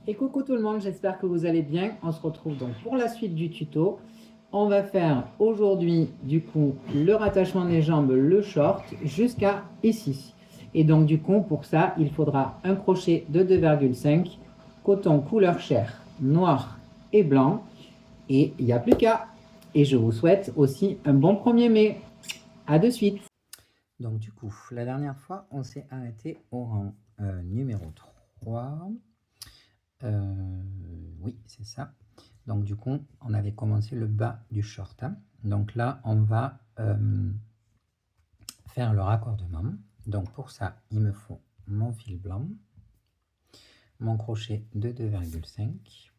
Et coucou tout le monde, j'espère que vous allez bien. On se retrouve donc pour la suite du tuto. On va faire aujourd'hui du coup le rattachement des jambes, le short, jusqu'à ici. Et donc du coup pour ça, il faudra un crochet de 2,5, coton couleur chair, noir et blanc. Et il n'y a plus qu'à. Et je vous souhaite aussi un bon 1er mai. A de suite. Donc du coup, la dernière fois, on s'est arrêté au rang numéro 3. Oui, c'est ça. Donc du coup, on avait commencé le bas du short. Hein. Donc là, on va faire le raccordement. Donc pour ça, il me faut mon fil blanc, mon crochet de 2,5.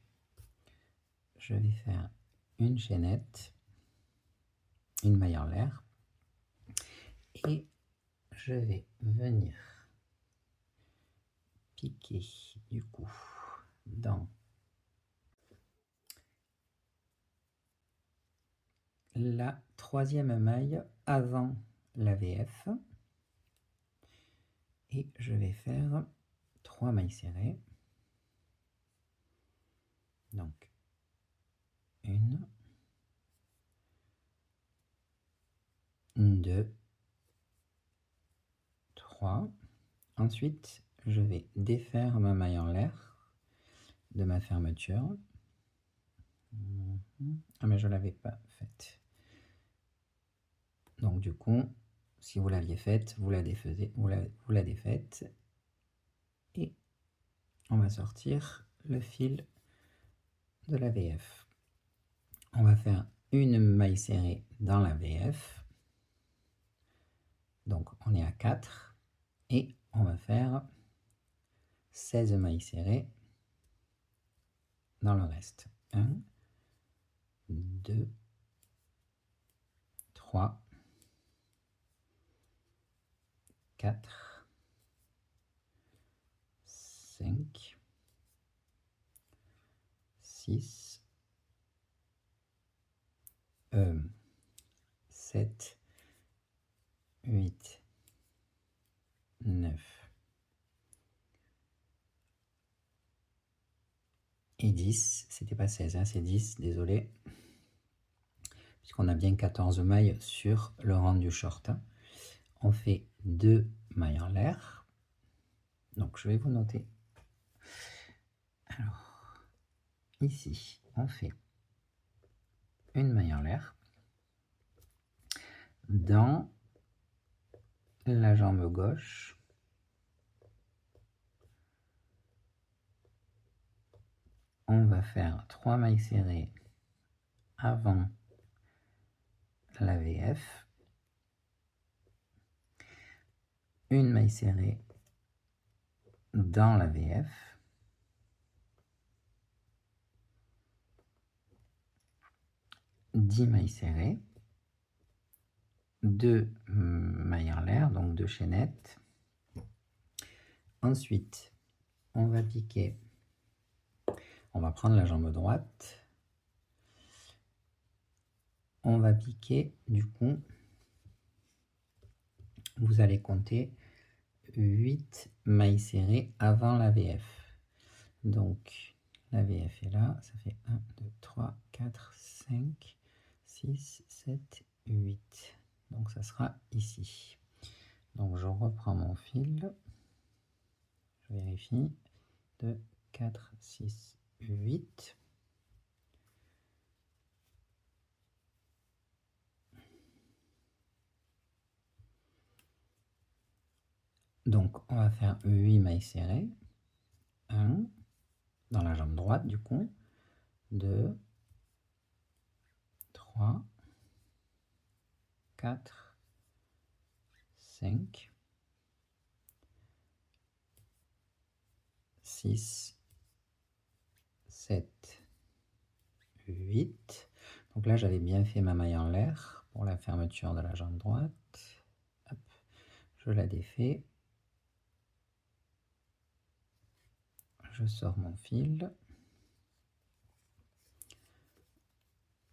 Je vais faire une chaînette, une maille en l'air, et je vais venir piquer du coup dans la troisième maille avant la VF, et je vais faire 3 mailles serrées. Donc 1, 2, 3. Ensuite, je vais défaire ma maille en l'air de ma fermeture. Ah mais je ne l'avais pas faite. Donc du coup, si vous l'aviez faite, vous la défaisez, vous la défaites. Et on va sortir le fil de la VF. On va faire une maille serrée dans la VF. Donc on est à 4. Et on va faire 16 mailles serrées dans le reste. 1, 2, 3, 4, 5, 6, 7, 8, 9 et 10. C'était pas 16, hein, c'est 10, désolé. Puisqu'on a bien 14 mailles sur le rang du short. On fait 2 mailles en l'air. Donc je vais vous noter. Alors, ici, on fait une maille en l'air dans la jambe gauche. On va faire 3 mailles serrées avant la VF, une maille serrée dans la VF, dix mailles serrées, 2 mailles en l'air, donc 2 chaînettes. Ensuite, on va piquer, on va prendre la jambe droite, on va piquer du coup, vous allez compter 8 mailles serrées avant la VF. Donc la VF est là, ça fait 1, 2, 3, 4, 5, 6, 7, 8. Donc ça sera ici. Donc je reprends mon fil, je vérifie, 2, 4, 6, 8. Donc on va faire 8 mailles serrées. 1, dans la jambe droite du coup, 2, 3, 4, 5, 6, 7, 8. Donc là, j'avais bien fait ma maille en l'air pour la fermeture de la jambe droite. Hop, je la défais. Je sors mon fil.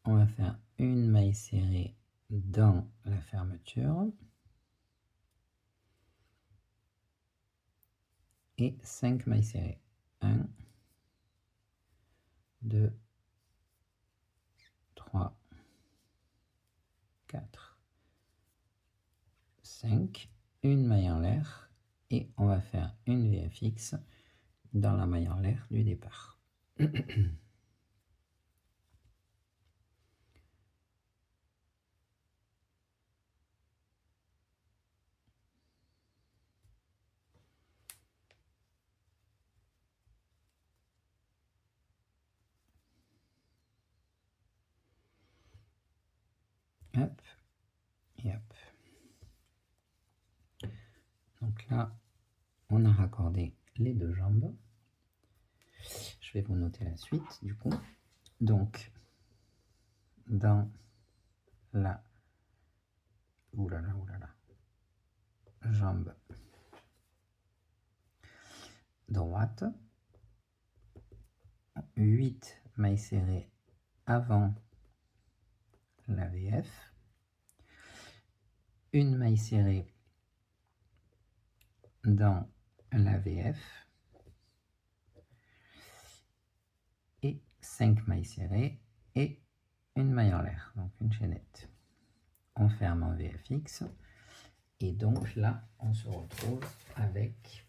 On va faire une maille serrée dans la fermeture. Et 5 mailles serrées. 1, 2, 3, 4, 5, une maille en l'air et on va faire une VFX dans la maille en l'air du départ. Hop et hop. Donc là, on a raccordé les deux jambes. Je vais vous noter la suite du coup. Donc, dans la jambe droite, 8 mailles serrées avant la VF, une maille serrée dans la VF et 5 mailles serrées et une maille en l'air, donc une chaînette. On ferme en VFX et donc là on se retrouve avec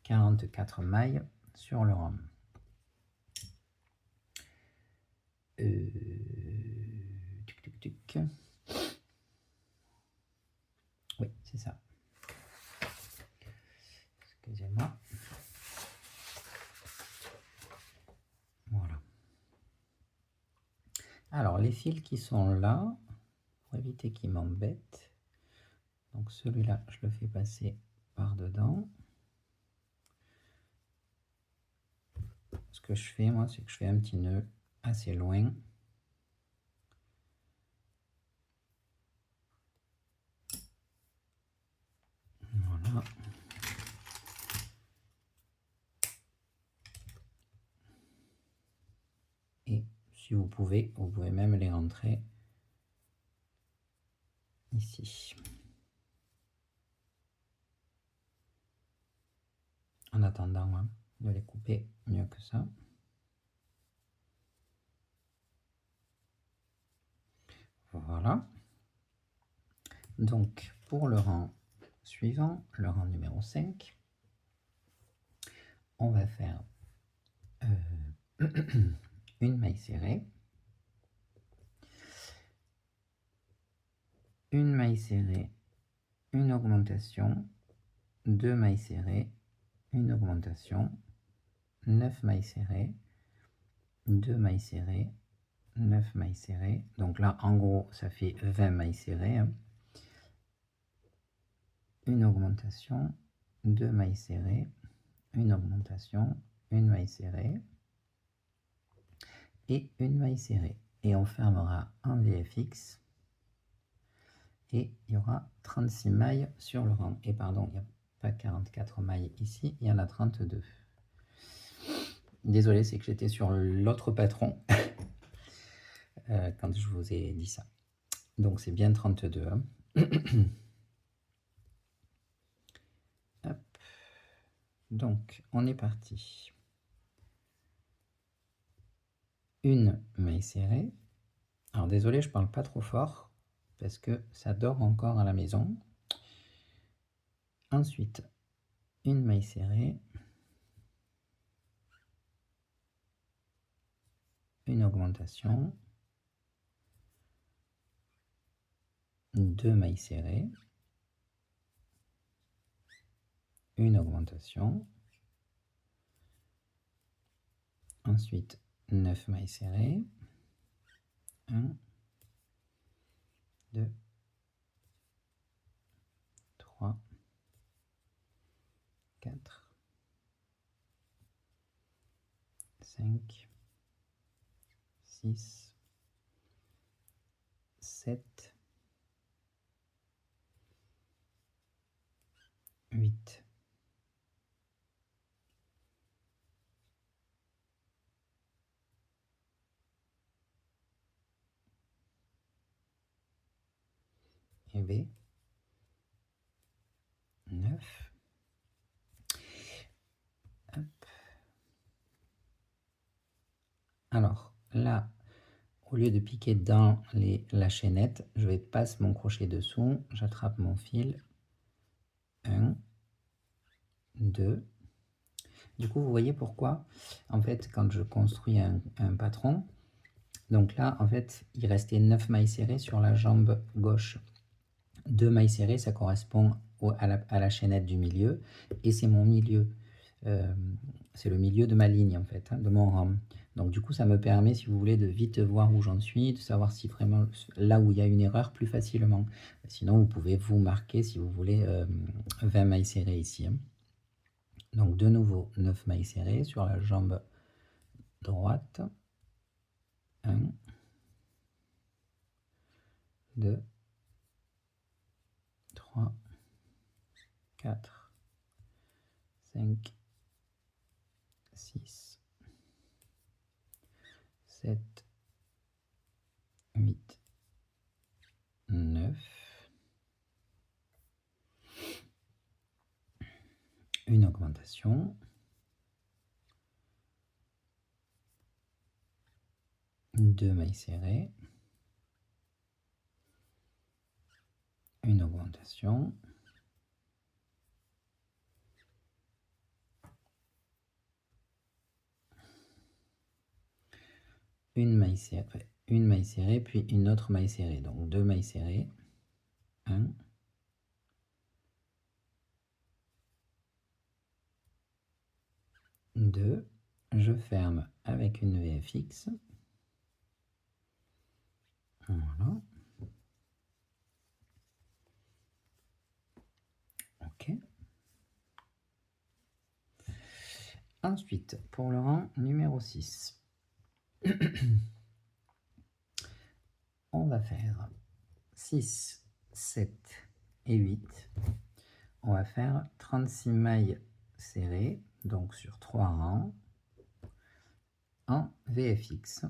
44 mailles sur le rang. Oui, c'est ça. Excusez-moi. Voilà. Alors, les fils qui sont là, pour éviter qu'ils m'embêtent, donc celui-là, je le fais passer par dedans. Ce que je fais, moi, c'est que je fais un petit nœud assez loin. Voilà. Et si vous pouvez même les rentrer ici. En attendant hein, de les couper mieux que ça. Voilà. Donc, pour le rang suivant, le rang numéro 5, on va faire une maille serrée, une maille serrée, une augmentation, 2 mailles serrées, une augmentation, 9 mailles serrées, 2 mailles serrées, 9 mailles serrées. Donc là, en gros, ça fait 20 mailles serrées. Hein. Une augmentation, 2 mailles serrées, une augmentation, une maille serrée et une maille serrée. Et on fermera en VFX. Et il y aura 36 mailles sur le rang. Et pardon, il n'y a pas 44 mailles ici, il y en a 32. Désolé, c'est que j'étais sur l'autre patron quand je vous ai dit ça. Donc c'est bien 32. Hein. Hop. Donc on est parti. Une maille serrée. Alors désolé, je parle pas trop fort parce que ça dort encore à la maison. Ensuite, une maille serrée. Une augmentation. 2 mailles serrées. Une augmentation. Ensuite, 9 mailles serrées. 1, 2, 3, 4, 5, 6, 7, 8. Et B. 9. Hop. Alors là, au lieu de piquer dans la chaînette, je vais passer mon crochet dessous, j'attrape mon fil, 1, 2. Du coup, vous voyez pourquoi, en fait, quand je construis un patron, donc là, en fait, il restait 9 mailles serrées sur la jambe gauche. 2 mailles serrées, ça correspond à la chaînette du milieu, et c'est mon milieu. C'est le milieu de ma ligne, en fait, hein, de mon rang. Donc du coup, ça me permet, si vous voulez, de vite voir où j'en suis, de savoir si vraiment là où il y a une erreur plus facilement. Sinon, vous pouvez vous marquer, si vous voulez, 20 mailles serrées ici, hein. Donc de nouveau, 9 mailles serrées sur la jambe droite. 1, 2, 3, 4, 5, 6, 7, 8, 9. Une augmentation. 2 mailles serrées. Une augmentation. Une maille serrée, puis une autre maille serrée. Donc 2 mailles serrées. 1, 2. Je ferme avec une VFX. Voilà. OK. Ensuite, pour le rang numéro 6, on va faire 6, 7 et 8. On va faire 36 mailles serrées, donc sur 3 rangs, en VFX.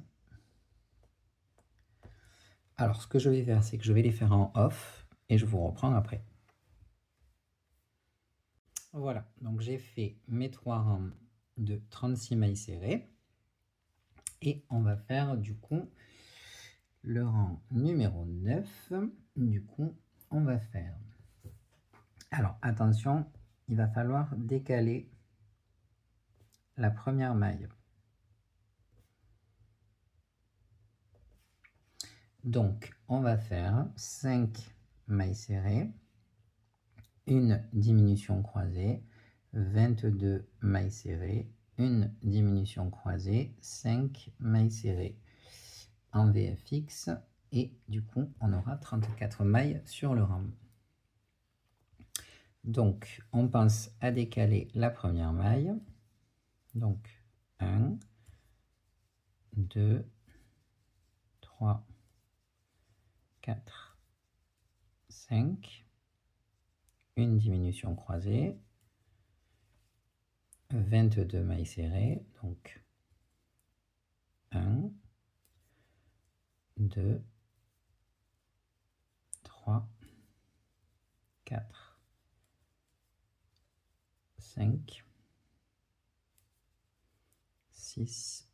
Alors, ce que je vais faire, c'est que je vais les faire en off et je vous reprends après. Voilà, donc j'ai fait mes 3 rangs de 36 mailles serrées et on va faire du coup le rang numéro 9. Du coup, on va faire... Alors, attention, il va falloir décaler la première maille. Donc, on va faire 5 mailles serrées, une diminution croisée, 22 mailles serrées, une diminution croisée, 5 mailles serrées en VFX, et du coup, on aura 34 mailles sur le rang. Donc, on pense à décaler la première maille. Donc, 1, 2, 3, 4, 5, une diminution croisée, 22 mailles serrées, donc 1, 2, 3, 4, 5, 6,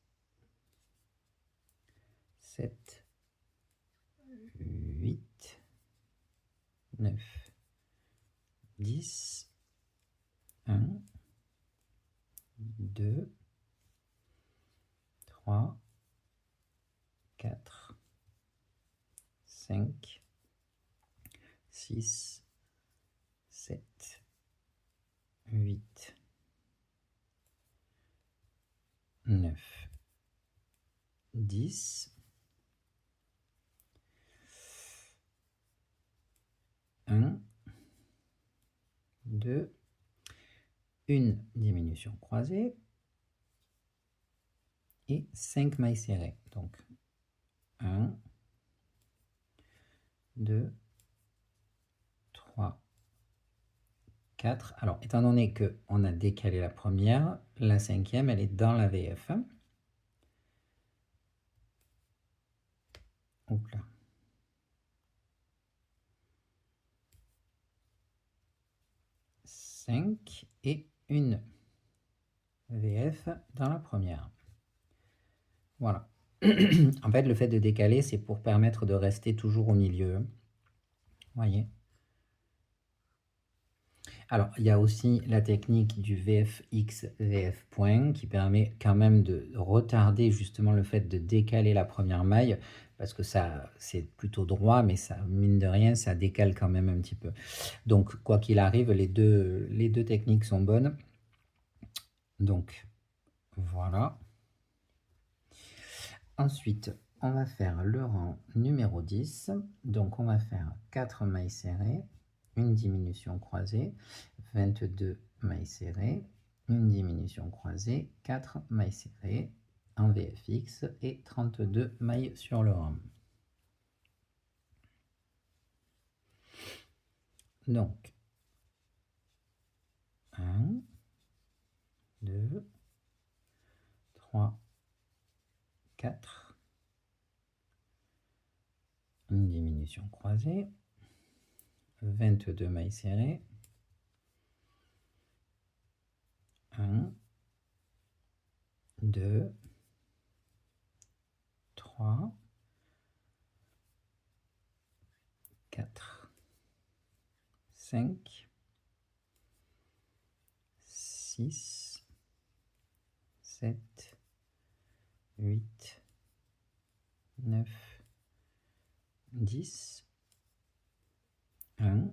7, 8, 9, 10, 1, 2, 3, 4, 5, 6, 7, 8, 9, 10, 1, 2, une diminution croisée et 5 mailles serrées. Donc 1, 2, 3, 4. Alors, étant donné qu'on a décalé la première, la cinquième, elle est dans la VF. Hop là. Et une VF dans la première. Voilà. En fait, le fait de décaler, c'est pour permettre de rester toujours au milieu. Voyez. Alors, il y a aussi la technique du VFX, VF point, qui permet quand même de retarder justement le fait de décaler la première maille, parce que ça, c'est plutôt droit, mais ça, mine de rien, ça décale quand même un petit peu. Donc, quoi qu'il arrive, les deux techniques sont bonnes. Donc, voilà. Ensuite, on va faire le rang numéro 10. Donc, on va faire 4 mailles serrées, une diminution croisée, 22 mailles serrées, une diminution croisée, 4 mailles serrées en VFX et 32 mailles sur le rang. Donc, 1, 2, 3, 4, une diminution croisée, 22 mailles serrées, 1, 2, 3, 4, 5, 6, 7, 8, 9, 10, 1,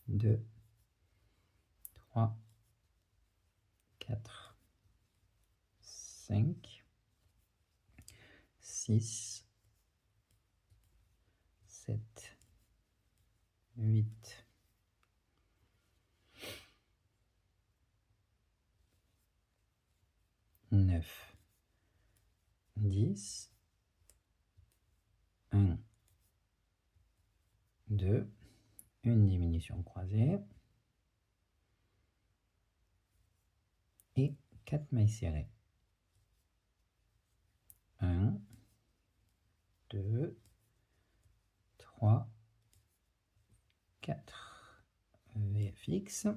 2, 3, 4, 5, 6, 7, 8, 9, 10, 1, 2, une diminution croisée et 4 mailles serrées. 1, 2, 3, 4, VFX.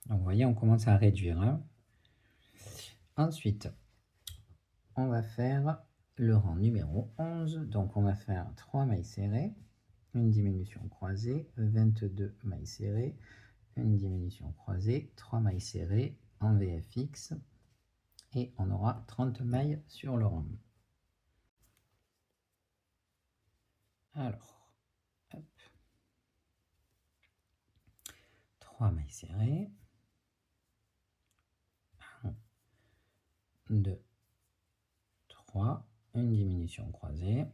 Donc, vous voyez, on commence à réduire. Hein. Ensuite, on va faire le rang numéro 11. Donc, on va faire 3 mailles serrées, une diminution croisée, 22 mailles serrées, une diminution croisée, 3 mailles serrées en VFX et on aura 30 mailles sur le rang. Alors, hop. 3 mailles serrées, 1, 2, 3, une diminution croisée,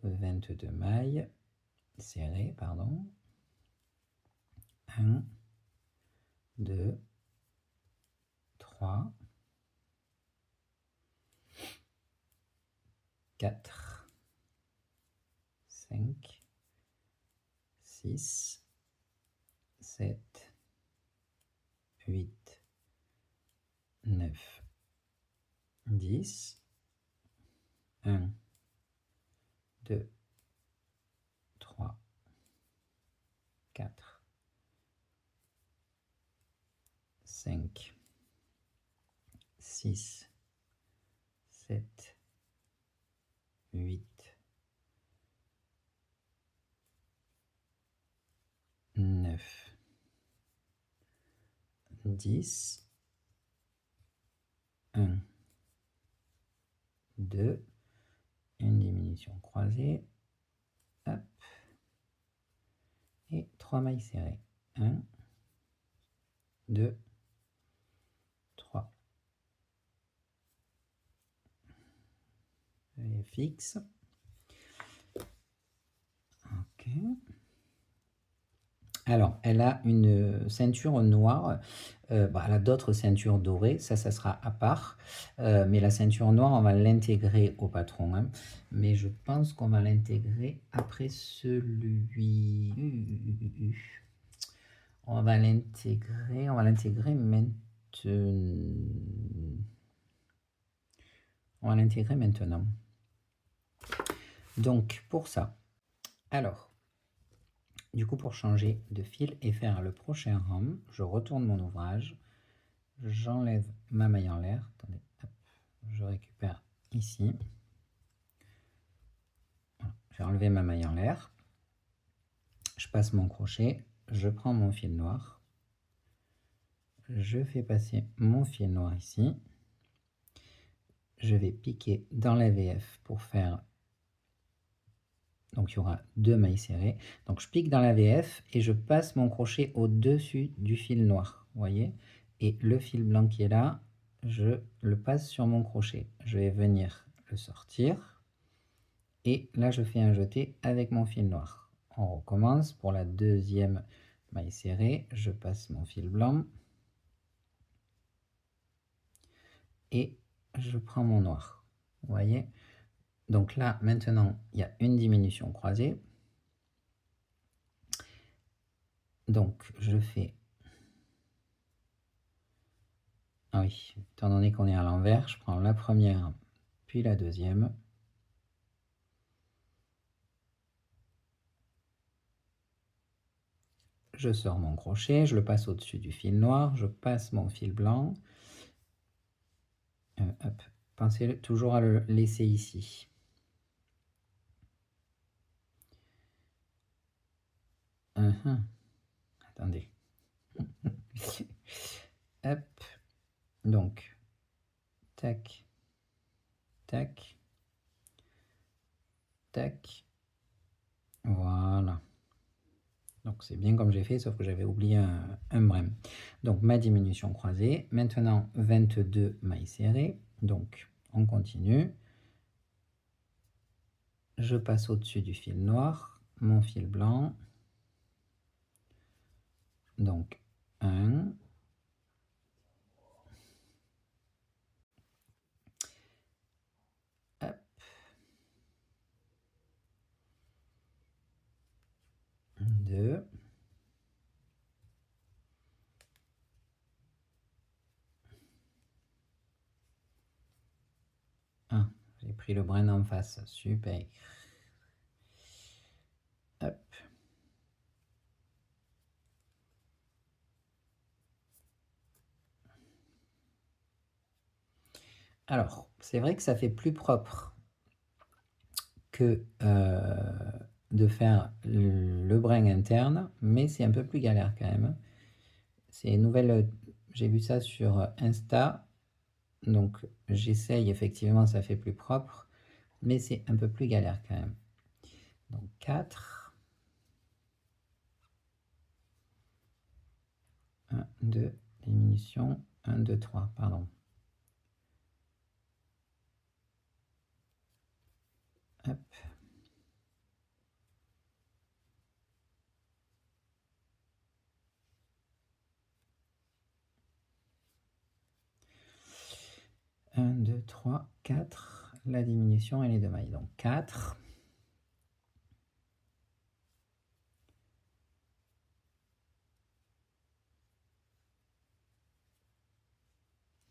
22 mailles serrées, pardon, 1, 2, 3, 4, 5, 6, 7, 8, 9, 10, 1, 2, 3, 4, 5, 6, 7, 8, 9, 10, 1, 2, une diminution croisée, hop, et 3 mailles serrées. 1, 2, 3. VFX. Ok. Alors, elle a une ceinture noire. Elle a d'autres ceintures dorées. Ça sera à part. Mais la ceinture noire, on va l'intégrer au patron. Hein. Mais je pense qu'on va l'intégrer après celui... On va l'intégrer maintenant. On va l'intégrer maintenant. Donc, pour ça, alors, Du coup, pour changer de fil et faire le prochain rang, je retourne mon ouvrage, j'enlève ma maille en l'air, attendez, hop, je récupère ici, voilà, j'ai enlevé ma maille en l'air, je passe mon crochet, je prends mon fil noir, je fais passer mon fil noir ici, je vais piquer dans la VF pour faire, donc il y aura 2 mailles serrées, donc je pique dans la VF et je passe mon crochet au-dessus du fil noir, vous voyez, et le fil blanc qui est là, je le passe sur mon crochet, je vais venir le sortir, et là je fais un jeté avec mon fil noir. On recommence pour la deuxième maille serrée, je passe mon fil blanc, et je prends mon noir, vous voyez. Donc là, maintenant, il y a une diminution croisée. Donc, je fais... Ah oui, étant donné qu'on est à l'envers, je prends la première, puis la deuxième. Je sors mon crochet, je le passe au-dessus du fil noir, je passe mon fil blanc. Hop, pensez toujours à le laisser ici. Attendez. Hop, donc, tac, tac, tac, voilà. Donc c'est bien comme j'ai fait, sauf que j'avais oublié un brin. Donc ma diminution croisée, maintenant 22 mailles serrées, donc on continue. Je passe au-dessus du fil noir, mon fil blanc, donc 1, hop, 2, j'ai pris le brin en face, super. Hop. Alors, c'est vrai que ça fait plus propre que de faire le brin interne, mais c'est un peu plus galère quand même. C'est une nouvelle, j'ai vu ça sur Insta, donc j'essaye, effectivement ça fait plus propre, mais c'est un peu plus galère quand même. Donc 4, 1, 2, diminution, 1, 2, 3, pardon. Hop. Un, 2, 3, 4, la diminution et les 2 mailles. Donc 4,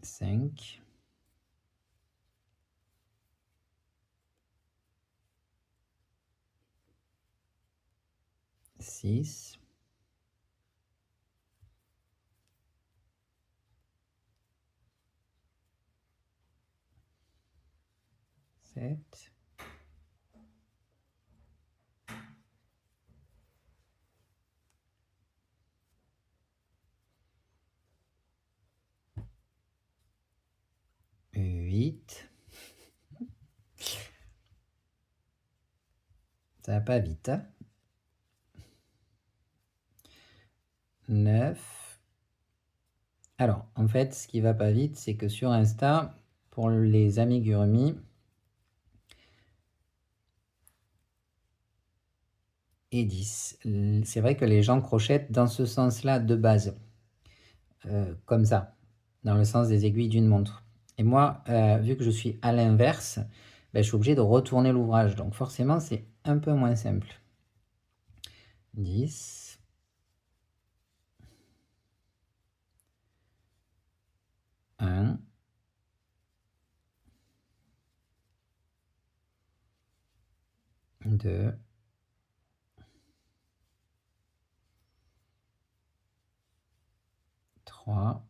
5, 6, 7, 8. Ça va pas vite. 9. Alors, en fait, ce qui va pas vite, c'est que sur Insta, pour les amigurumis, et 10. C'est vrai que les gens crochettent dans ce sens-là de base, comme ça, dans le sens des aiguilles d'une montre. Et moi, vu que je suis à l'inverse, ben, je suis obligé de retourner l'ouvrage. Donc forcément, c'est un peu moins simple. 10. 1. 2. 3,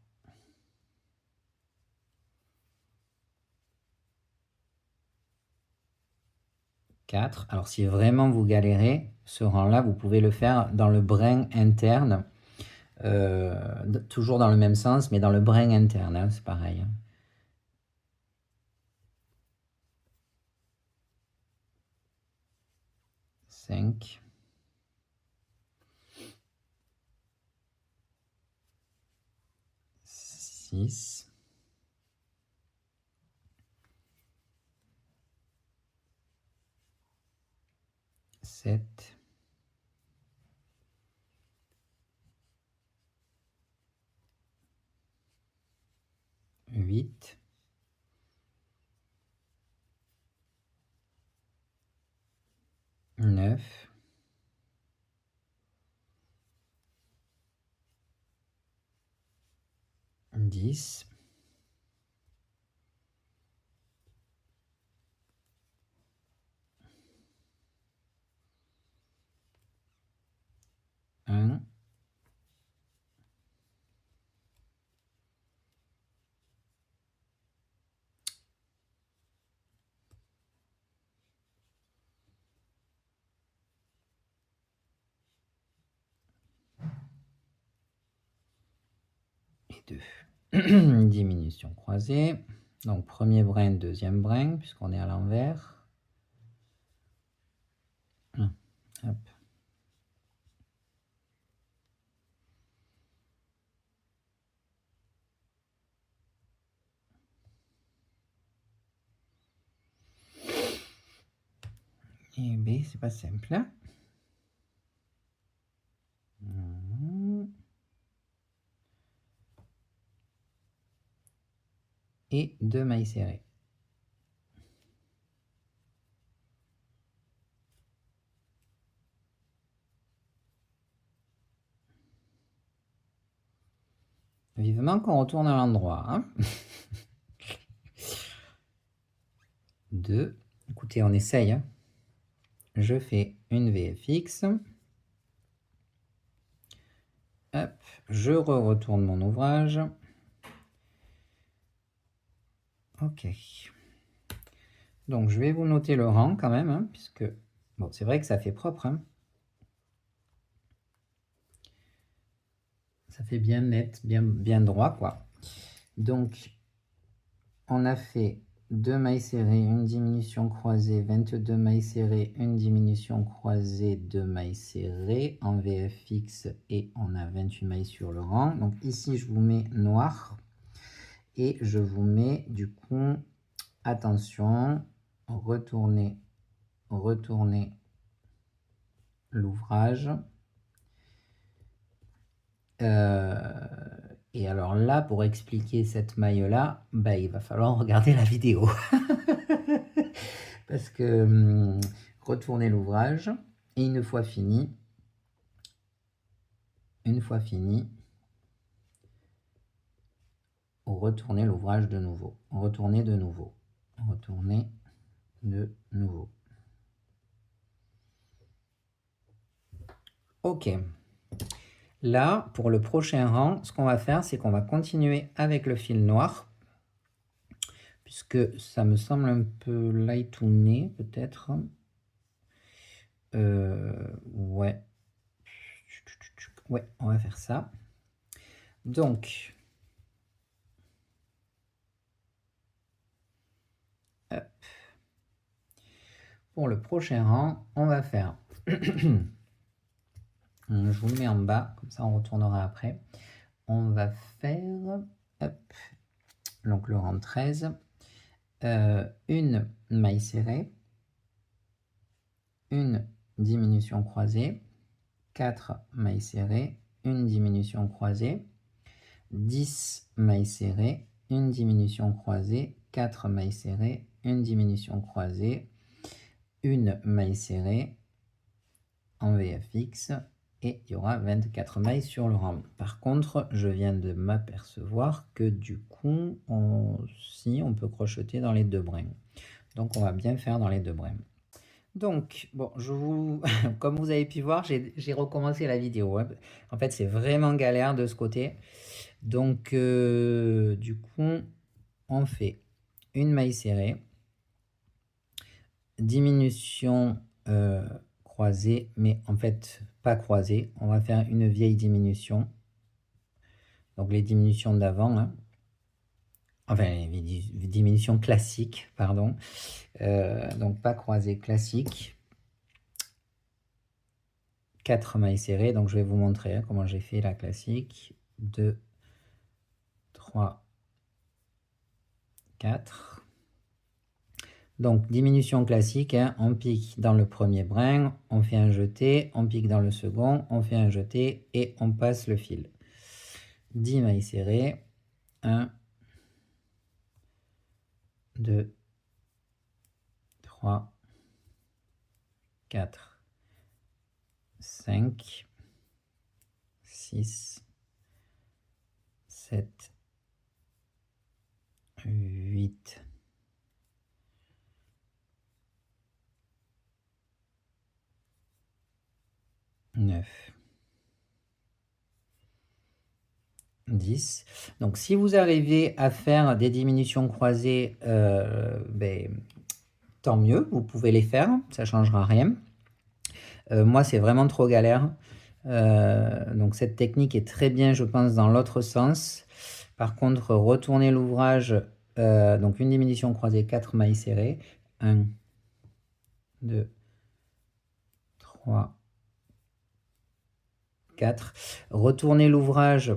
4. Alors si vraiment vous galérez, ce rang-là, vous pouvez le faire dans le brin interne, toujours dans le même sens, mais dans le brin interne, hein, c'est pareil. 5. 6. 7. 8. 9. 10. 1. Et 2. Diminution croisée. Donc premier brin, deuxième brin, puisqu'on est à l'envers. Hop. Et B, c'est pas simple. Et 2 mailles serrées. Vivement qu'on retourne à l'endroit. Hein. 2. Écoutez, on essaye. Hein. Je fais une VFX. Hop, je retourne mon ouvrage. Ok. Donc, je vais vous noter le rang quand même, hein, puisque, bon, c'est vrai que ça fait propre. Hein. Ça fait bien net, bien droit, quoi. Donc, on a fait 2 mailles serrées, une diminution croisée, 22 mailles serrées, une diminution croisée, 2 mailles serrées en VFX et on a 28 mailles sur le rang. Donc ici, je vous mets noir et je vous mets du coup, attention, retournez l'ouvrage. Et alors là, pour expliquer cette maille-là, bah, il va falloir regarder la vidéo. Parce que retournez l'ouvrage et une fois fini, retournez l'ouvrage de nouveau. Retournez de nouveau. Ok. Là, pour le prochain rang, ce qu'on va faire, c'est qu'on va continuer avec le fil noir. Puisque ça me semble un peu lightouné, peut-être. Ouais. Ouais, on va faire ça. Donc, hop. Pour le prochain rang, on va faire... Je vous le mets en bas, comme ça on retournera après. On va faire... Hop. Donc le rang 13. Une maille serrée. Une diminution croisée. 4 mailles serrées. Une diminution croisée. 10 mailles serrées, une diminution croisée, 4 mailles serrées, une diminution croisée, une maille serrée en VFX et il y aura 24 mailles sur le rang. Par contre, je viens de m'apercevoir que du coup, on peut crocheter dans les deux brins. Donc on va bien faire dans les deux brins. Donc, bon, comme vous avez pu voir, j'ai recommencé la vidéo, hein. En fait, c'est vraiment galère de ce côté. Donc, du coup, on fait une maille serrée, diminution croisée, mais en fait, pas croisée. On va faire une vieille diminution. Donc, les diminutions d'avant, hein. Enfin, les diminutions classiques, pardon. Donc, pas croisée, classique. 4 mailles serrées, donc je vais vous montrer hein, comment j'ai fait la classique. 2, 3, 4. Donc diminution classique, hein, on pique dans le premier brin, on fait un jeté, on pique dans le second, on fait un jeté et on passe le fil. 10 mailles serrées. 1, 2, 3, 4, 5, 6, 7, 8, 9, 10. Donc si vous arrivez à faire des diminutions croisées, tant mieux, vous pouvez les faire, ça ne changera rien. Moi, c'est vraiment trop galère. Donc cette technique est très bien, je pense, dans l'autre sens. Par contre, retourner l'ouvrage, donc une diminution croisée, 4 mailles serrées. 1, 2, 3, 4. Retourner l'ouvrage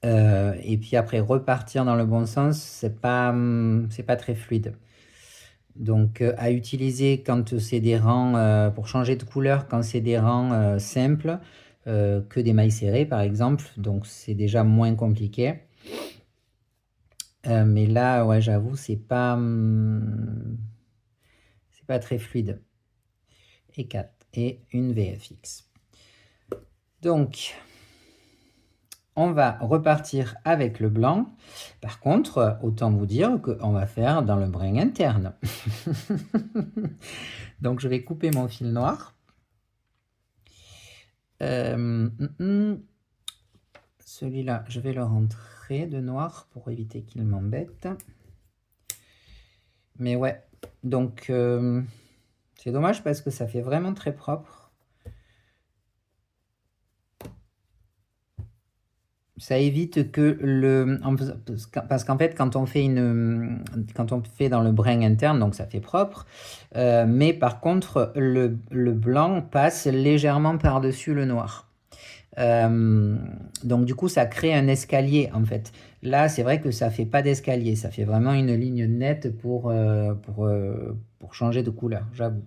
et puis après repartir dans le bon sens, c'est pas très fluide. Donc à utiliser quand c'est des rangs, pour changer de couleur, quand c'est des rangs simples, que des mailles serrées par exemple, donc c'est déjà moins compliqué. Mais là, ouais, j'avoue, c'est pas très fluide. Et 4, et une VFX. Donc, on va repartir avec le blanc. Par contre, autant vous dire qu'on va faire dans le brin interne. Donc, je vais couper mon fil noir. Celui-là, je vais le rentrer de noir pour éviter qu'il m'embête. Mais ouais, donc c'est dommage parce que ça fait vraiment très propre. Ça évite que parce qu'en fait quand on fait dans le brin interne, donc ça fait propre, mais par contre le blanc passe légèrement par-dessus le noir. Donc du coup ça crée un escalier en fait. Là c'est vrai que ça fait pas d'escalier, ça fait vraiment une ligne nette pour changer de couleur, j'avoue.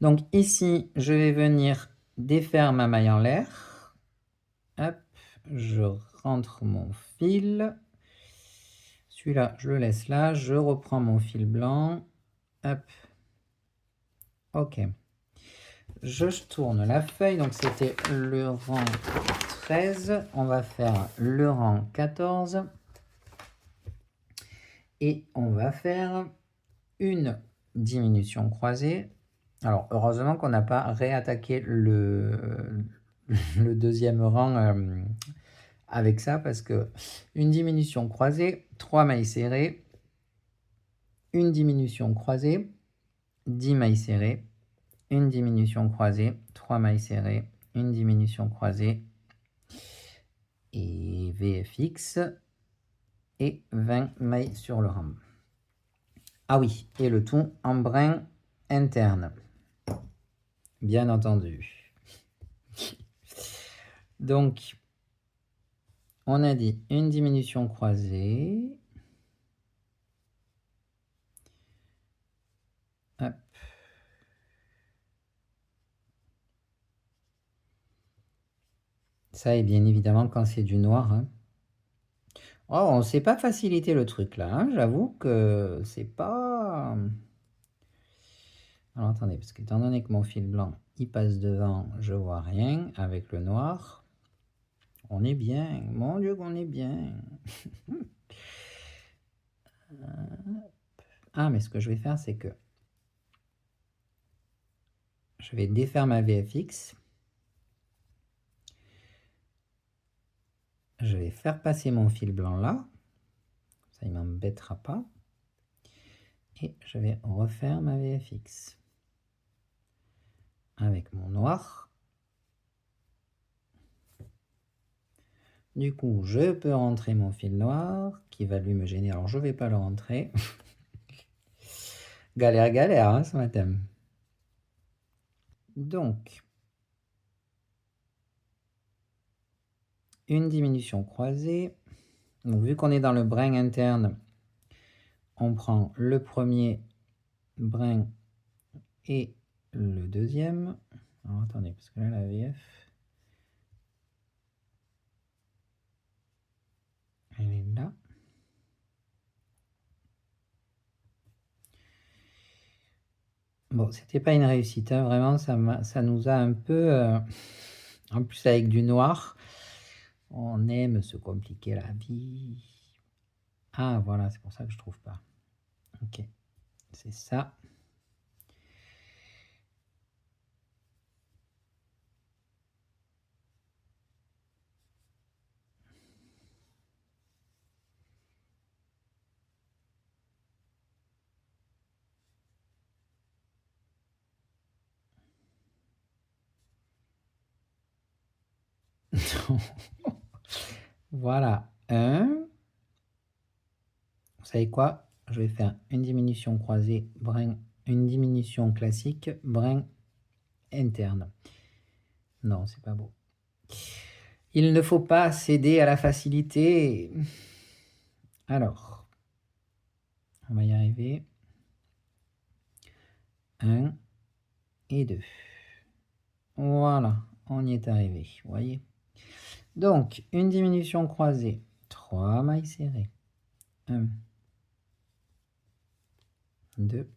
Donc ici je vais venir défaire ma maille en l'air. Hop, je rentre mon fil. Celui-là, je le laisse là. Je reprends mon fil blanc. Hop. Ok. Je tourne la feuille. Donc, c'était le rang 13. On va faire le rang 14. Et on va faire une diminution croisée. Alors, heureusement qu'on n'a pas réattaqué le deuxième rang avec ça, parce que une diminution croisée, 3 mailles serrées, une diminution croisée, 10 mailles serrées, une diminution croisée, 3 mailles serrées, une diminution croisée, et VFX, et 20 mailles sur le rang. Ah oui, et le tout en brin interne, bien entendu. Donc, on a dit une diminution croisée. Hop. Ça, et bien évidemment, quand c'est du noir. Hein. Oh, on ne s'est pas facilité le truc là. Hein. J'avoue que c'est pas... Alors attendez, parce qu'étant donné que mon fil blanc, il passe devant, je vois rien. Avec le noir, on est bien. Mon Dieu qu'on est bien. Ah, mais ce que je vais faire, c'est que je vais défaire ma VFX. Je vais faire passer mon fil blanc là. Ça, il ne m'embêtera pas. Et je vais refaire ma VFX. Avec mon noir. Du coup, je peux rentrer mon fil noir qui va lui me gêner. Alors, je ne vais pas le rentrer. Galère, galère, hein, ce matin. Donc, une diminution croisée. Donc, vu qu'on est dans le brin interne, on prend le premier brin et le deuxième. Alors, attendez, parce que là, la VF, elle est là. Bon, c'était pas une réussite, hein, vraiment, ça nous a un peu... en plus, avec du noir, on aime se compliquer la vie. Ah, voilà, c'est pour ça que je trouve pas. Ok, c'est ça. Voilà, un. Vous savez quoi? Je vais faire une diminution croisée, brin, une diminution classique, brin interne. Non, c'est pas beau. Il ne faut pas céder à la facilité. Alors, on va y arriver. 1 et 2. Voilà, on y est arrivé, vous voyez. Donc, une diminution croisée, 3 mailles serrées. 1, 2,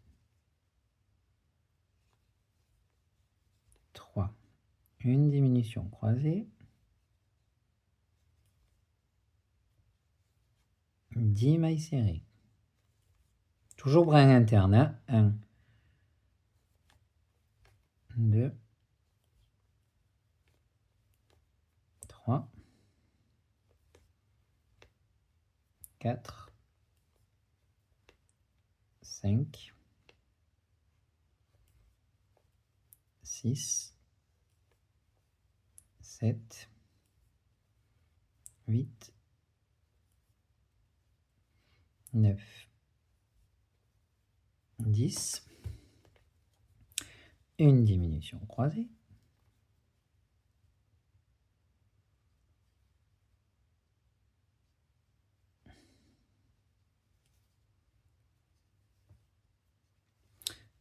3. Une diminution croisée. 10 mailles serrées. Toujours brin interne, hein. 1, 2, 3, 4, 5, 6, 7, 8, 9, 10. Une diminution croisée.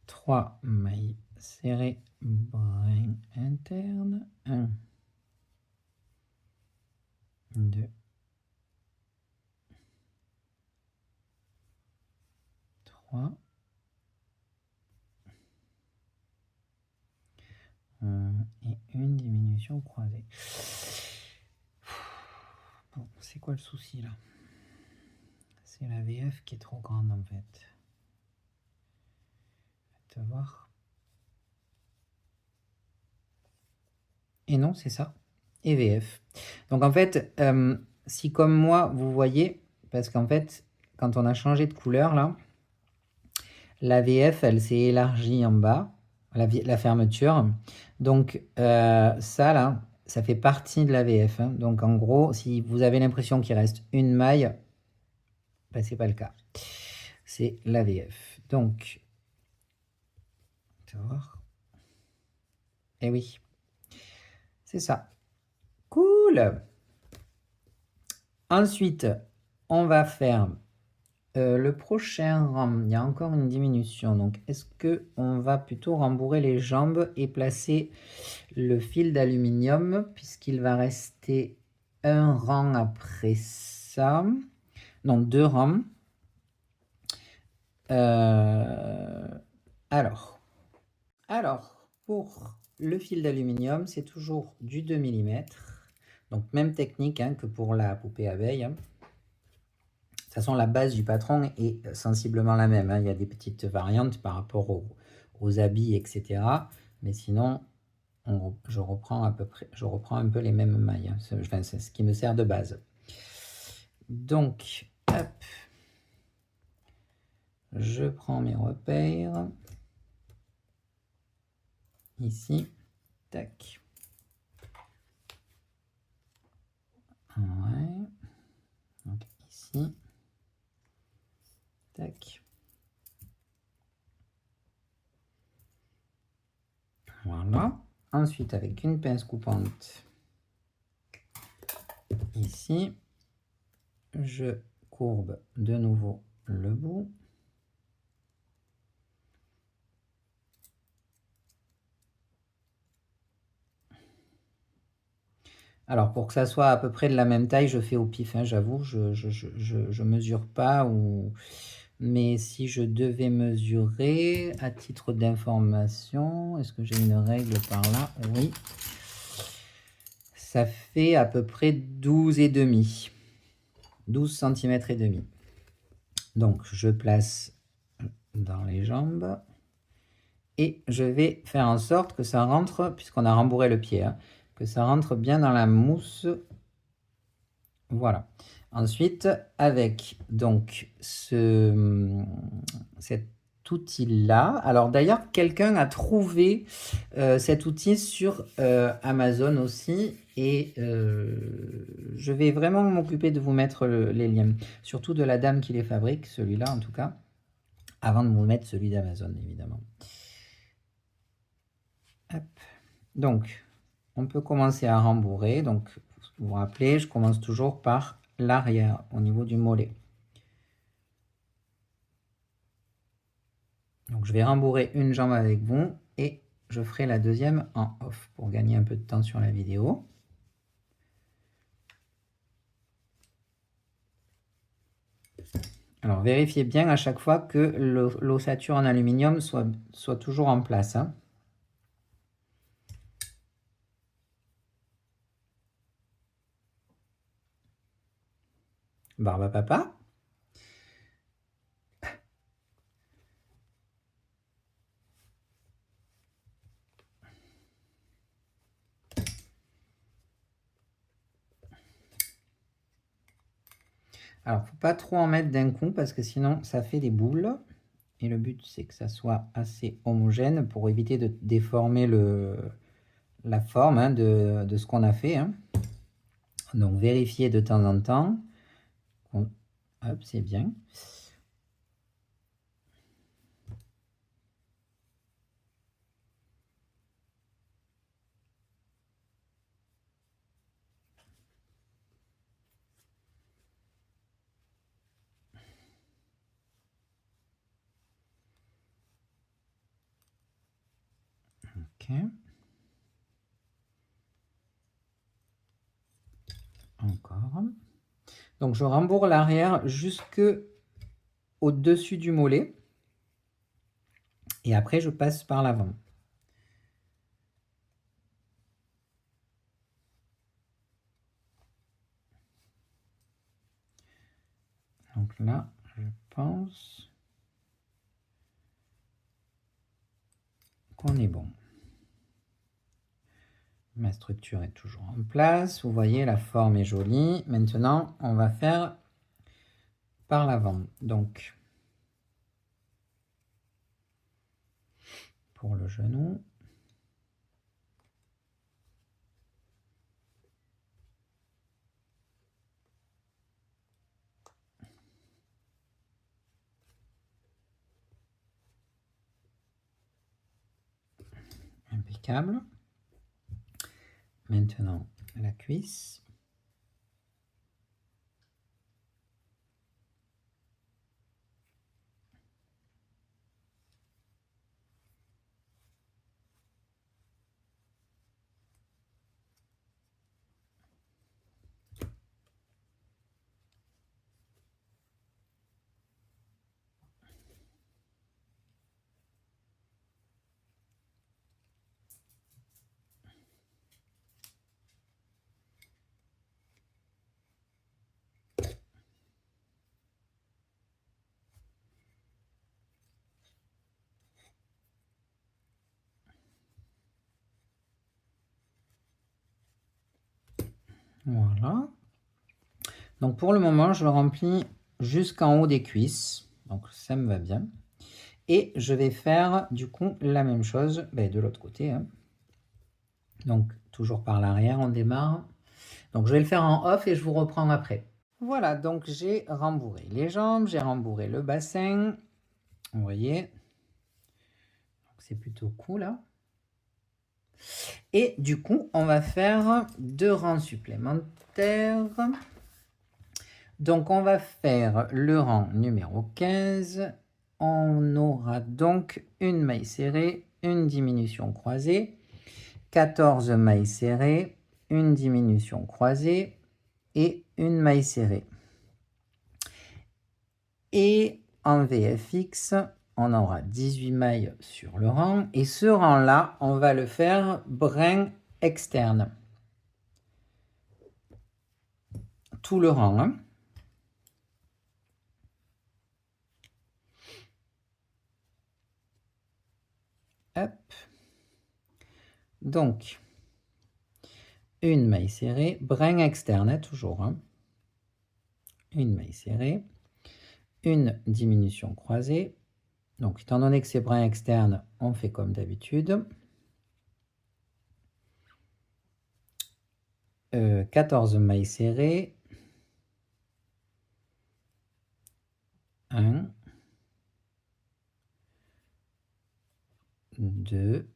Trois mailles serrées, brin interne. 1, 2, 3. Et une diminution croisée. Bon, c'est quoi le souci là? C'est la VF qui est trop grande en fait. Faites voir. Et non, c'est ça. Et VF. Donc en fait, si comme moi, vous voyez, parce qu'en fait, quand on a changé de couleur là, la VF, elle s'est élargie en bas, la fermeture. Donc ça là, ça fait partie de la VF. Hein. Donc en gros, si vous avez l'impression qu'il reste une maille, ben, c'est pas le cas. C'est la VF. Donc, tu vas voir. Eh oui, c'est ça. Cool. Ensuite, on va faire le prochain rang. Il y a encore une diminution. Donc, est-ce qu'on va plutôt rembourrer les jambes et placer le fil d'aluminium puisqu'il va rester un rang après ça. Non, 2 rangs. Alors, pour le fil d'aluminium, c'est toujours du 2 mm. Donc, même technique hein, que pour la poupée abeille. De toute façon, la base du patron est sensiblement la même. Hein. Il y a des petites variantes par rapport aux habits, etc. Mais sinon, je reprends un peu les mêmes mailles. Hein. C'est ce qui me sert de base. Donc, hop, je prends mes repères. Ici, tac. Ouais. Donc ici, tac. Voilà. Ensuite, avec une pince coupante, ici, je courbe de nouveau le bout. Alors, pour que ça soit à peu près de la même taille, je fais au pif, hein, j'avoue, je mesure pas. Mais si je devais mesurer, à titre d'information, est-ce que j'ai une règle par là? Oui. Ça fait à peu près 12,5. 12 cm et demi. Donc, je place dans les jambes. Et je vais faire en sorte que ça rentre, puisqu'on a rembourré le pied, hein, que ça rentre bien dans la mousse. Voilà. Ensuite, avec donc cet outil-là. Alors d'ailleurs, quelqu'un a trouvé cet outil sur Amazon aussi. Et je vais vraiment m'occuper de vous mettre les liens. Surtout de la dame qui les fabrique, celui-là en tout cas. Avant de vous mettre celui d'Amazon, évidemment. Hop. Donc, on peut commencer à rembourrer. Donc, vous vous rappelez, je commence toujours par l'arrière au niveau du mollet. Donc, je vais rembourrer une jambe avec vous et je ferai la deuxième en off pour gagner un peu de temps sur la vidéo. Alors, vérifiez bien à chaque fois que l'ossature en aluminium soit toujours en place. Hein. Barbe à papa. Alors, faut pas trop en mettre d'un coup parce que sinon, ça fait des boules. Et le but, c'est que ça soit assez homogène pour éviter de déformer la forme hein, de ce qu'on a fait. Hein. Donc, vérifiez de temps en temps. Hop, c'est bien. Ok. Encore. Donc, je rembourre l'arrière jusque au-dessus du mollet. Et après, je passe par l'avant. Donc là, je pense qu'on est bon. Ma structure est toujours en place. Vous voyez, la forme est jolie. Maintenant, on va faire par l'avant. Donc, pour le genou. Impeccable. Maintenant, la cuisse. Voilà. Donc pour le moment, je le remplis jusqu'en haut des cuisses. Donc ça me va bien. Et je vais faire du coup la même chose de l'autre côté. Hein. Donc toujours par l'arrière, on démarre. Donc je vais le faire en off et je vous reprends après. Voilà, donc j'ai rembourré les jambes, j'ai rembourré le bassin. Vous voyez, c'est plutôt cool. Hein. Et du coup, on va faire 2 rangs supplémentaires. Donc on va faire le rang numéro 15. On aura donc une maille serrée, une diminution croisée, 14 mailles serrées, une diminution croisée et une maille serrée. Et en VFX, on aura 18 mailles sur le rang. Et ce rang-là, on va le faire brin externe. Tout le rang. Hein. Hop. Donc, une maille serrée, brin externe, hein, toujours. Hein. Une maille serrée, une diminution croisée. Donc, étant donné que c'est brin externe, on fait comme d'habitude. 14 mailles serrées. 1, 2,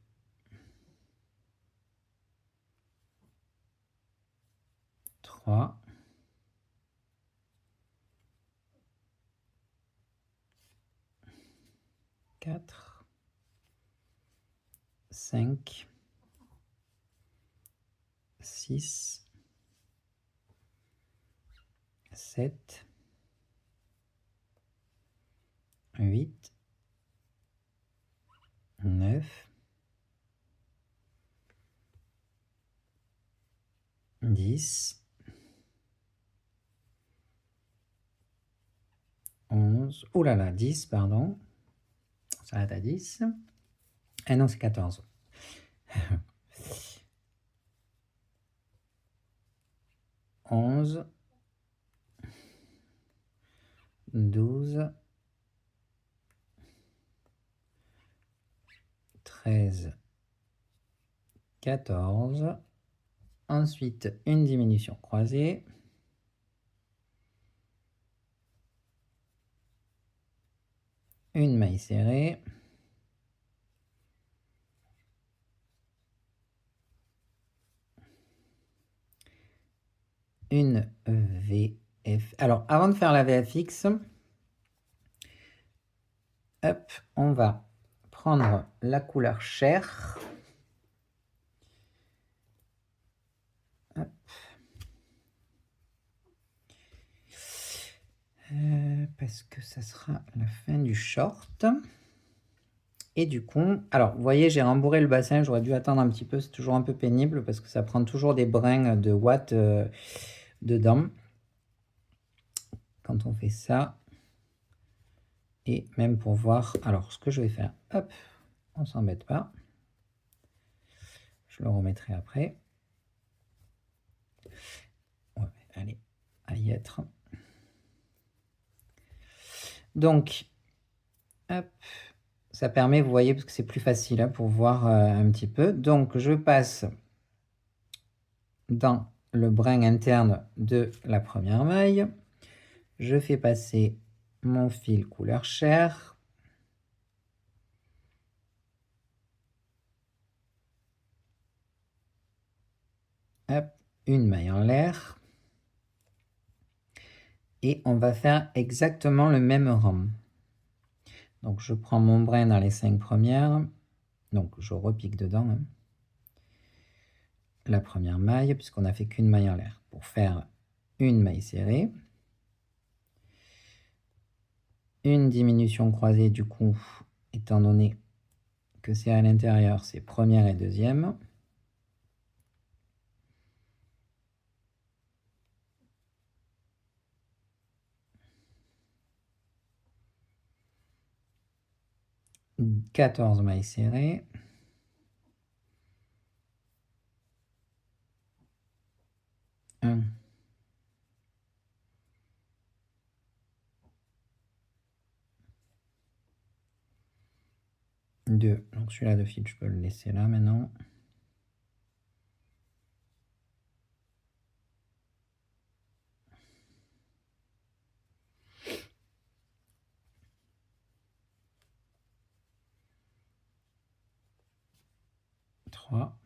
3, 4, 5, 6, 7, 8, 9, 10, 11, oh là là, 10, pardon. On s'arrête à 10. Ah non, c'est 14. 11, 12, 13, 14. Ensuite, une diminution croisée. Une maille serrée. Une VF. Alors, avant de faire la VFX, hop, on va prendre la couleur chair. Hop. Parce que ça sera la fin du short. Et du coup, alors vous voyez, j'ai rembourré le bassin, j'aurais dû attendre un petit peu, c'est toujours un peu pénible parce que ça prend toujours des brins de watts dedans. Quand on fait ça, et même pour voir, alors ce que je vais faire, hop, on s'embête pas. Je le remettrai après. Ouais, allez, à y être. Donc, hop, ça permet, vous voyez, parce que c'est plus facile hein, pour voir un petit peu. Donc, je passe dans le brin interne de la première maille. Je fais passer mon fil couleur chair. Hop, une maille en l'air. Et on va faire exactement le même rang. Donc, je prends mon brin dans les 5 premières. Donc, je repique dedans. Hein. La première maille, puisqu'on n'a fait qu'une maille en l'air, pour faire une maille serrée. Une diminution croisée, du coup, étant donné que c'est à l'intérieur, c'est première et deuxième. « 14 mailles serrées. 1, 2. Donc celui-là de fil, je peux le laisser là maintenant. Trois,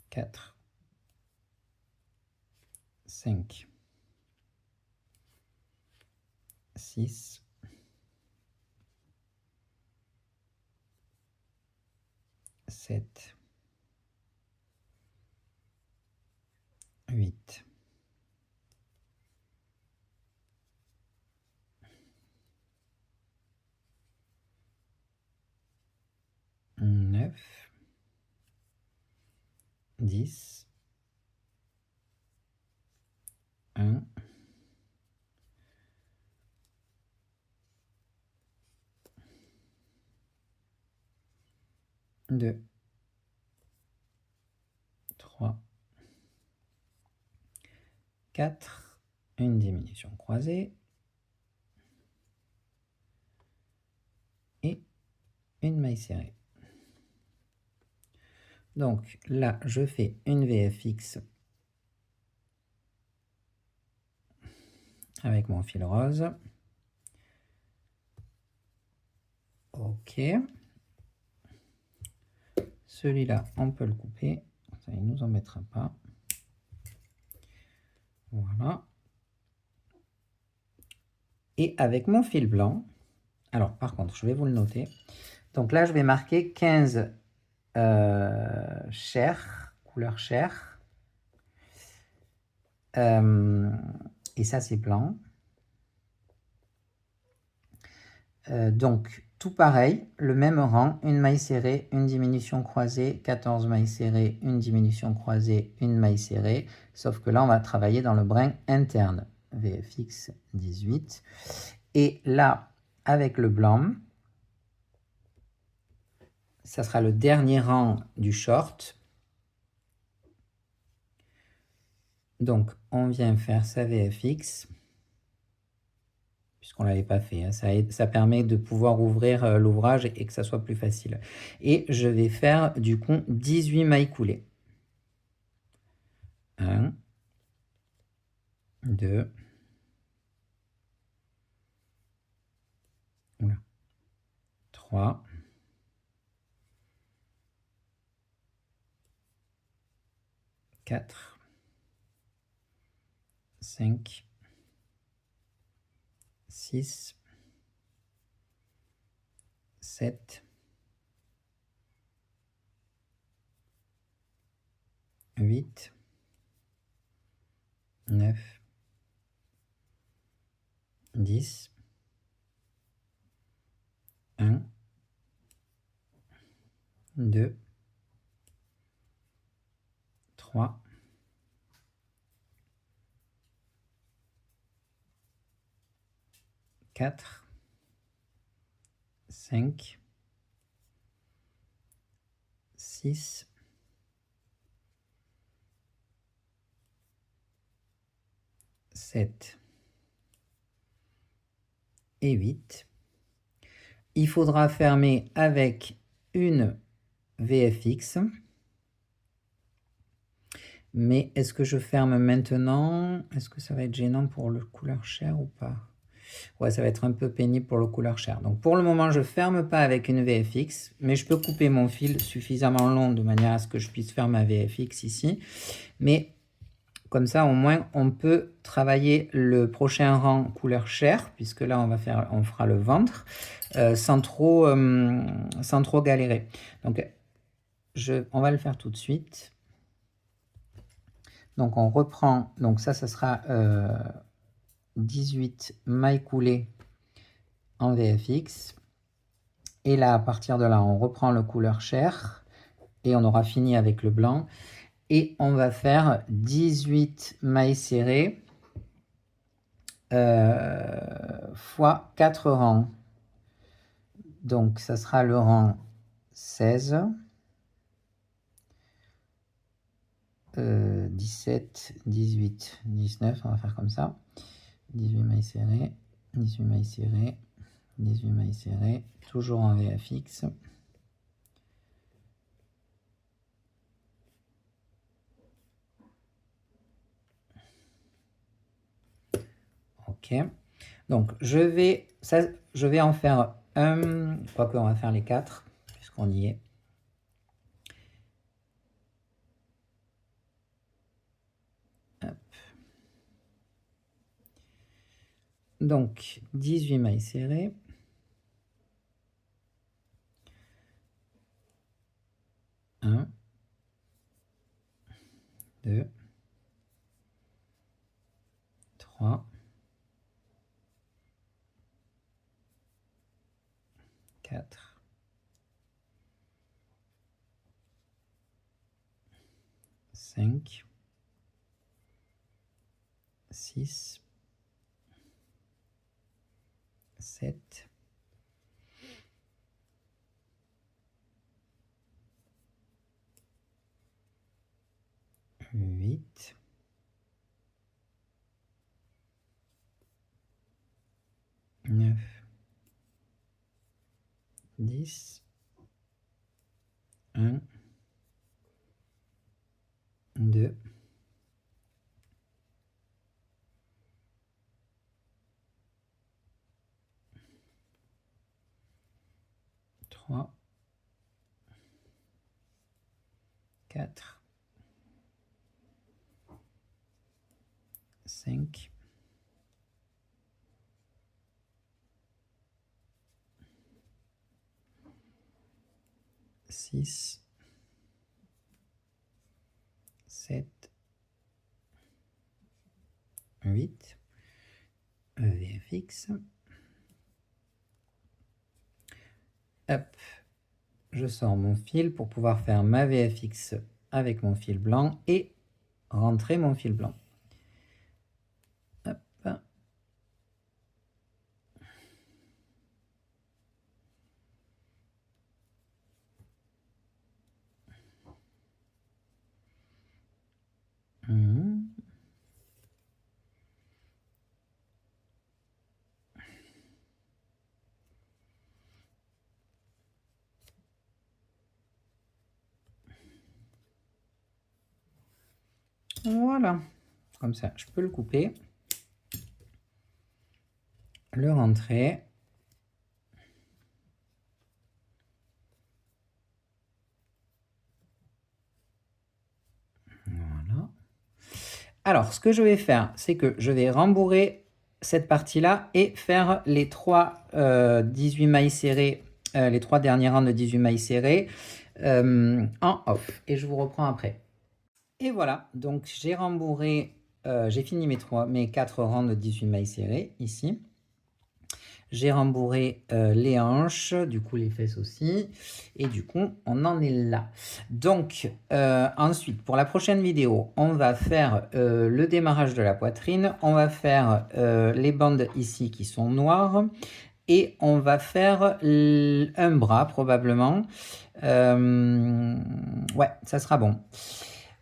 4, 5, 6, 7, 8, 9, 10, 1, 2, 3, 4, une diminution croisée et une maille serrée. Donc là, je fais une VFX avec mon fil rose. Ok. Celui-là, on peut le couper. Ça, il ne nous embêtera pas. Voilà. Et avec mon fil blanc, alors par contre, je vais vous le noter. Donc là, je vais marquer 15 chair, couleur chair. Et ça, c'est blanc. Donc, tout pareil, le même rang, une maille serrée, une diminution croisée, 14 mailles serrées, une diminution croisée, une maille serrée. Sauf que là, on va travailler dans le brin interne. VFX 18. Et là, avec le blanc, ça sera le dernier rang du short. Donc, on vient faire sa VFX, puisqu'on ne l'avait pas fait. Hein. Ça permet de pouvoir ouvrir l'ouvrage et que ça soit plus facile. Et je vais faire, du coup, 18 mailles coulées. 1, 2, 3, 4, 5, 6, 7, 8, 9, 10, 1, 2, 3, 4, 5, 6, 7 et 8. Il faudra fermer avec une VFX. Mais est-ce que je ferme maintenant? Est-ce que ça va être gênant pour le couleur chair ou pas? Ouais, ça va être un peu pénible pour le couleur chair. Donc pour le moment, je ne ferme pas avec une VFX, mais je peux couper mon fil suffisamment long de manière à ce que je puisse faire ma VFX ici. Mais comme ça, au moins, on peut travailler le prochain rang couleur chair, puisque là, on fera le ventre, sans trop galérer. Donc, on va le faire tout de suite. Donc, on reprend. Donc, ça sera 18 mailles coulées en VFX. Et là, à partir de là, on reprend le couleur chair. Et on aura fini avec le blanc. Et on va faire 18 mailles serrées fois 4 rangs. Donc, ça sera le rang 16, 17, 18, 19, on va faire comme ça. 18 mailles serrées, 18 mailles serrées, 18 mailles serrées, toujours en VFX. Ok. Donc, je vais en faire un, quoique on va faire les 4, puisqu'on y est. Hop. Donc, 18 mailles serrées. Un, 2, 3, 4, 5, 6, 7, 8, 9, 10, 1, 2, 3, 4, 5, 6, 7, 8, VFX. Hop, je sors mon fil pour pouvoir faire ma VFX avec mon fil blanc et rentrer mon fil blanc. Hop. Voilà, comme ça, je peux le couper, le rentrer. Voilà. Alors, ce que je vais faire, c'est que je vais rembourrer cette partie-là et faire les 3 18 mailles serrées, les 3 derniers rangs de 18 mailles serrées en off. Et je vous reprends après. Et voilà, donc j'ai rembourré, j'ai fini mes 4 rangs de 18 mailles serrées ici. J'ai rembourré les hanches, du coup les fesses aussi. Et du coup, on en est là. Donc, ensuite, pour la prochaine vidéo, on va faire le démarrage de la poitrine. On va faire les bandes ici qui sont noires. Et on va faire un bras probablement. Ouais, ça sera bon.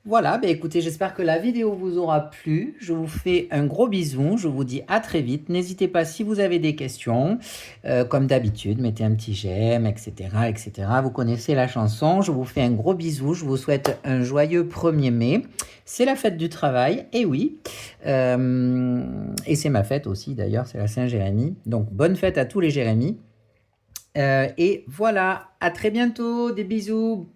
Voilà, bah écoutez, j'espère que la vidéo vous aura plu. Je vous fais un gros bisou. Je vous dis à très vite. N'hésitez pas si vous avez des questions. Comme d'habitude, mettez un petit j'aime, etc., etc. Vous connaissez la chanson. Je vous fais un gros bisou. Je vous souhaite un joyeux 1er mai. C'est la fête du travail, et oui. Et c'est ma fête aussi, d'ailleurs. C'est la Saint-Jérémy. Donc, bonne fête à tous les Jérémy. Et voilà, à très bientôt. Des bisous.